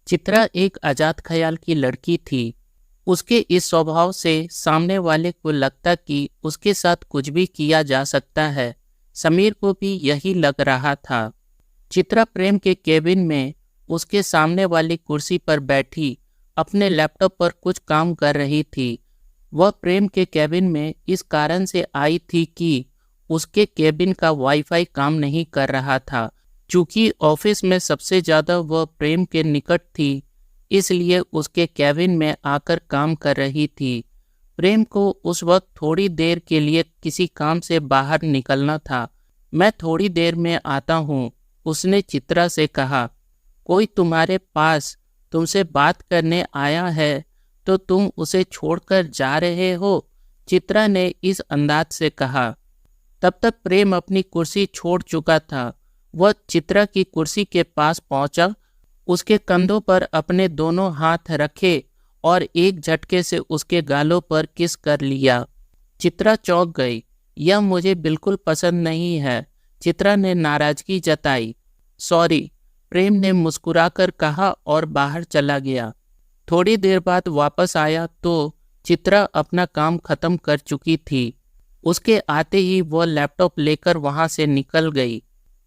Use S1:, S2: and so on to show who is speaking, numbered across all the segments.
S1: चित्रा एक आजाद ख्याल की लड़की थी। उसके इस स्वभाव से सामने वाले को लगता कि उसके साथ कुछ भी किया जा सकता है। समीर को भी यही लग रहा था। चित्रा प्रेम के केबिन में उसके सामने वाली कुर्सी पर बैठी अपने लैपटॉप पर कुछ काम कर रही थी। वह प्रेम के केबिन में इस कारण से आई थी कि उसके केबिन का वाईफाई काम नहीं कर रहा था। चूंकि ऑफिस में सबसे ज़्यादा वह प्रेम के निकट थी, इसलिए उसके केबिन में आकर काम कर रही थी। प्रेम को उस वक्त थोड़ी देर के लिए किसी काम से बाहर निकलना था। मैं थोड़ी देर में आता हूँ, उसने चित्रा से कहा। कोई तुम्हारे पास तुमसे बात करने आया है तो तुम उसे छोड़कर जा रहे हो, चित्रा ने इस अंदाज से कहा। तब तक प्रेम अपनी कुर्सी छोड़ चुका था। वह चित्रा की कुर्सी के पास पहुंचा, उसके कंधों पर अपने दोनों हाथ रखे और एक झटके से उसके गालों पर किस कर लिया। चित्रा चौंक गई। यह मुझे बिल्कुल पसंद नहीं है, चित्रा ने नाराजगी जताई। सॉरी, प्रेम ने मुस्कुराकर कहा और बाहर चला गया। थोड़ी देर बाद वापस आया तो चित्रा अपना काम खत्म कर चुकी थी। उसके आते ही वह लैपटॉप लेकर वहां से निकल गई।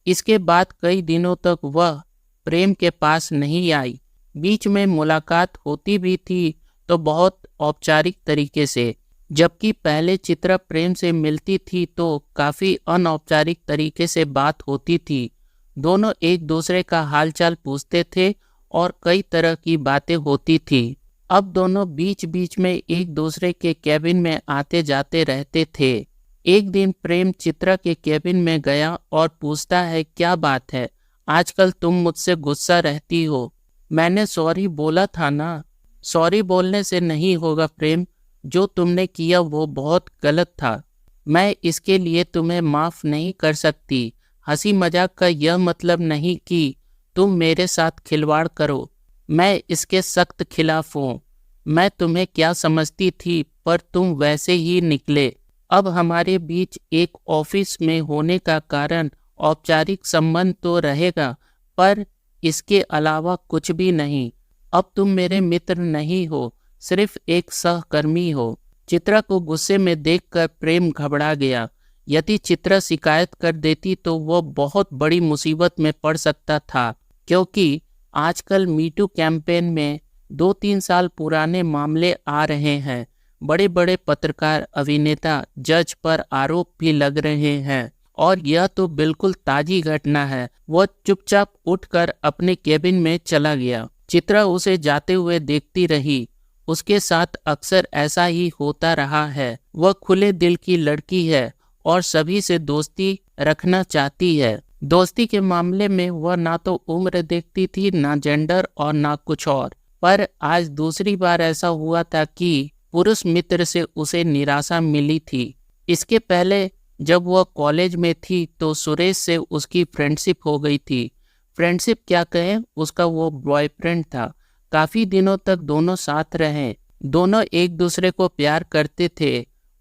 S1: इसके बाद कई दिनों तक वह प्रेम के पास नहीं आई। बीच में मुलाकात होती भी थी तो बहुत औपचारिक तरीके से, जबकि पहले चित्रा प्रेम से मिलती थी तो काफ़ी अनौपचारिक तरीके से बात होती थी। दोनों एक दूसरे का हालचाल पूछते थे और कई तरह की बातें होती थी। अब दोनों बीच बीच में एक दूसरे के केबिन में आते जाते रहते थे। एक दिन प्रेम चित्रा के केबिन में गया और पूछता है, क्या बात है, आजकल तुम मुझसे गुस्सा रहती हो? मैंने सॉरी बोला था ना। सॉरी बोलने से नहीं होगा प्रेम, जो तुमने किया वो बहुत गलत था। मैं इसके लिए तुम्हें माफ़ नहीं कर सकती। हंसी मजाक का यह मतलब नहीं कि तुम मेरे साथ खिलवाड़ करो। मैं इसके सख्त खिलाफ हूँ। मैं तुम्हें क्या समझती थी, पर तुम वैसे ही निकले। अब हमारे बीच एक ऑफिस में होने का कारण औपचारिक संबंध तो रहेगा, पर इसके अलावा कुछ भी नहीं। अब तुम मेरे मित्र नहीं हो, सिर्फ एक सहकर्मी हो। चित्रा को गुस्से में देखकर प्रेम घबरा गया। यदि चित्रा शिकायत कर देती तो वह बहुत बड़ी मुसीबत में पड़ सकता था, क्योंकि आजकल मीटू कैंपेन में 2-3 साल पुराने मामले आ रहे हैं। बड़े बड़े पत्रकार, अभिनेता, जज पर आरोप भी लग रहे हैं और यह तो बिल्कुल ताजी घटना है। वह चुपचाप उठकर अपने केबिन में चला गया। चित्रा उसे जाते हुए देखती रही। उसके साथ अक्सर ऐसा ही होता रहा है। वह खुले दिल की लड़की है और सभी से दोस्ती रखना चाहती है। दोस्ती के मामले में वह ना तो उम्र देखती थी, ना जेंडर और ना कुछ और। पर आज दूसरी बार ऐसा हुआ था कि पुरुष मित्र से उसे निराशा मिली थी। इसके पहले जब वह कॉलेज में थी तो सुरेश से उसकी फ्रेंडशिप हो गई थी। फ्रेंडशिप क्या कहें, उसका वो बॉयफ्रेंड था। काफ़ी दिनों तक दोनों साथ रहे। दोनों एक दूसरे को प्यार करते थे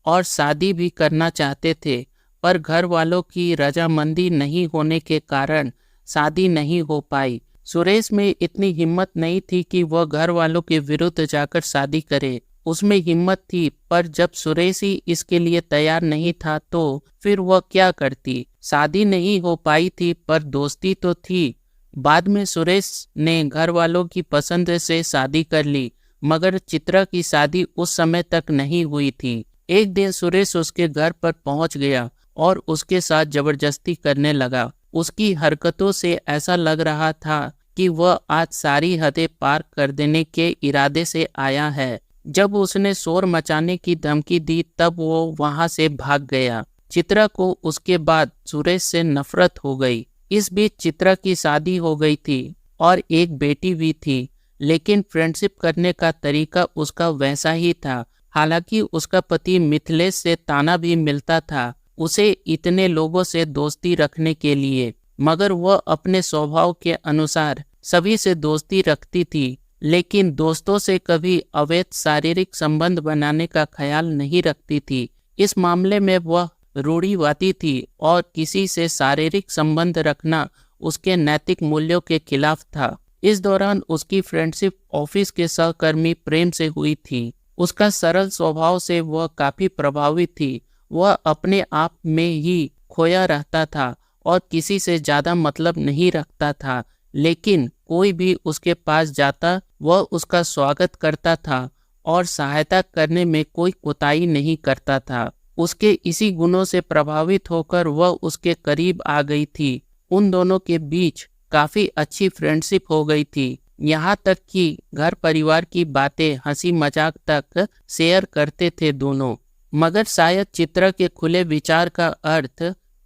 S1: और शादी भी करना चाहते थे, पर घर वालों की रजामंदी नहीं होने के कारण शादी नहीं हो पाई। सुरेश में इतनी हिम्मत नहीं थी कि वह घर वालों के विरुद्ध जाकर शादी करे। उसमें हिम्मत थी, पर जब सुरेश ही इसके लिए तैयार नहीं था तो फिर वह क्या करती। शादी नहीं हो पाई थी, पर दोस्ती तो थी। बाद में सुरेश ने घर वालों की पसंद से शादी कर ली, मगर चित्रा की शादी उस समय तक नहीं हुई थी। एक दिन सुरेश उसके घर पर पहुंच गया और उसके साथ जबरदस्ती करने लगा। उसकी हरकतों से ऐसा लग रहा था कि वह आज सारी हदें पार कर देने के इरादे से आया है। जब उसने शोर मचाने की धमकी दी तब वो वहां से भाग गया। चित्रा को उसके बाद सुरेश से नफरत हो गई। इस बीच चित्रा की शादी हो गई थी और एक बेटी भी थी, लेकिन फ्रेंडशिप करने का तरीका उसका वैसा ही था। हालांकि उसका पति मिथिलेश से ताना भी मिलता था उसे इतने लोगों से दोस्ती रखने के लिए, मगर वह अपने स्वभाव के अनुसार सभी से दोस्ती रखती थी, लेकिन दोस्तों से कभी अवैध शारीरिक संबंध बनाने का ख्याल नहीं रखती थी। इस मामले में वह रूढ़िवादी थी और किसी से शारीरिक संबंध रखना उसके नैतिक मूल्यों के खिलाफ था। इस दौरान उसकी फ्रेंडशिप ऑफिस के सहकर्मी प्रेम से हुई थी। उसका सरल स्वभाव से वह काफी प्रभावित थी। वह अपने आप में ही खोया रहता था और किसी से ज्यादा मतलब नहीं रखता था, लेकिन कोई भी उसके पास जाता वह उसका स्वागत करता था और सहायता करने में कोई कोताही नहीं करता था। उसके इसी गुणों से प्रभावित होकर वह उसके करीब आ गई थी। उन दोनों के बीच काफी अच्छी फ्रेंडशिप हो गई थी, यहाँ तक कि घर परिवार की बातें, हंसी मजाक तक शेयर करते थे दोनों। मगर शायद चित्रा के खुले विचार का अर्थ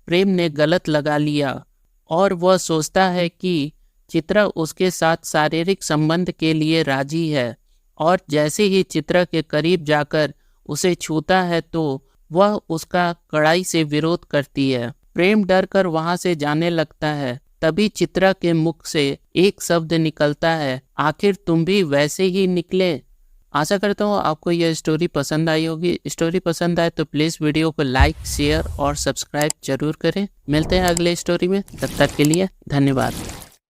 S1: प्रेम ने गलत लगा लिया और वह सोचता है कि चित्रा उसके साथ शारीरिक संबंध के लिए राजी है, और जैसे ही चित्रा के करीब जाकर उसे छूता है तो वह उसका कड़ाई से विरोध करती है। प्रेम डर कर वहां से जाने लगता है। तभी चित्रा के मुख से एक शब्द निकलता है, आखिर तुम भी वैसे ही निकले। आशा करता हूँ आपको यह स्टोरी पसंद आई होगी। स्टोरी पसंद आए तो प्लीज़ वीडियो को लाइक, शेयर और सब्सक्राइब जरूर करें। मिलते हैं अगले स्टोरी में, तब तक के लिए धन्यवाद।